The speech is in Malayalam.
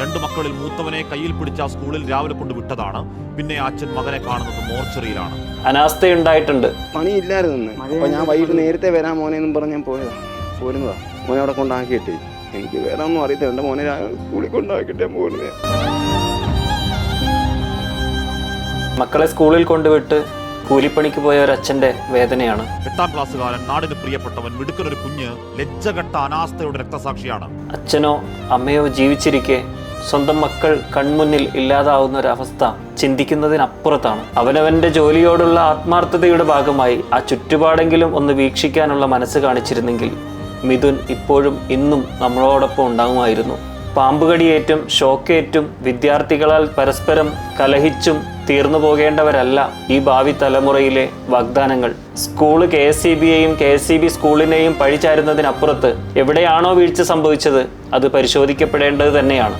രണ്ട് മക്കളിൽ മൂത്തവനെ കയ്യിൽ പിടിച്ച സ്കൂളിൽ രാവിലെ കൊണ്ട് വിട്ടതാണ്. പിന്നെ അച്ഛൻ മകനെ കാണുന്നത് മോർച്ചറിയിലാണ്. അനാസ്ഥയുണ്ടായിട്ടുണ്ട്. പണിയില്ലായിരുന്നു. അപ്പൊ ഞാൻ വൈകിട്ട് നേരത്തെ വരാൻ മോനെ എന്നും പറഞ്ഞ് ഞാൻ പോരുന്നതാ. മോനെ അവിടെ കൊണ്ടാക്കിയിട്ടേ എനിക്ക് വേറെ ഒന്നും അറിയത്തില്ല. മോനെ സ്കൂളിൽ കൊണ്ടാക്കിയിട്ടേ പോകുന്നത്. മക്കളെ സ്കൂളിൽ കൊണ്ടുവിട്ട് കൂലിപ്പണിക്ക് പോയ ഒരു അച്ഛന്റെ വേദനയാണ്. 8ാം ക്ലാസ്സുകാരൻ, നാടിന് പ്രിയപ്പെട്ടവൻ, മിടുക്കനൊരു കുഞ്ഞ് ലജ്ജകെട്ട അനാസ്ഥയുടെ രക്തസാക്ഷിയാണ്. അച്ഛനോ അമ്മയോ ജീവിച്ചിരിക്കെ സ്വന്തം മക്കൾ കൺമുന്നിൽ ഇല്ലാതാവുന്ന ഒരവസ്ഥ ചിന്തിക്കുന്നതിനപ്പുറത്താണ്. അവനവന്റെ ജോലിയോടുള്ള ആത്മാർത്ഥതയുടെ ഭാഗമായി ആ ചുറ്റുപാടെങ്കിലും ഒന്ന് വീക്ഷിക്കാനുള്ള മനസ്സ് കാണിച്ചിരുന്നെങ്കിൽ മിഥുൻ ഇപ്പോഴും ഇന്നും നമ്മളോടൊപ്പം ഉണ്ടാകുമായിരുന്നു. പാമ്പുകടിയേറ്റും ഷോക്കേറ്റും വിദ്യാർത്ഥികളാൽ പരസ്പരം കലഹിച്ചും തീർന്നു പോകേണ്ടവരല്ല ഈ ഭാവി തലമുറയിലെ വാഗ്ദാനങ്ങൾ. സ്കൂള് KSEBയെയും KSEB സ്കൂളിനെയും പഴിചാരുന്നതിനപ്പുറത്ത് എവിടെയാണോ വീഴ്ച സംഭവിച്ചത് അത് പരിശോധിക്കപ്പെടേണ്ടത് തന്നെയാണ്.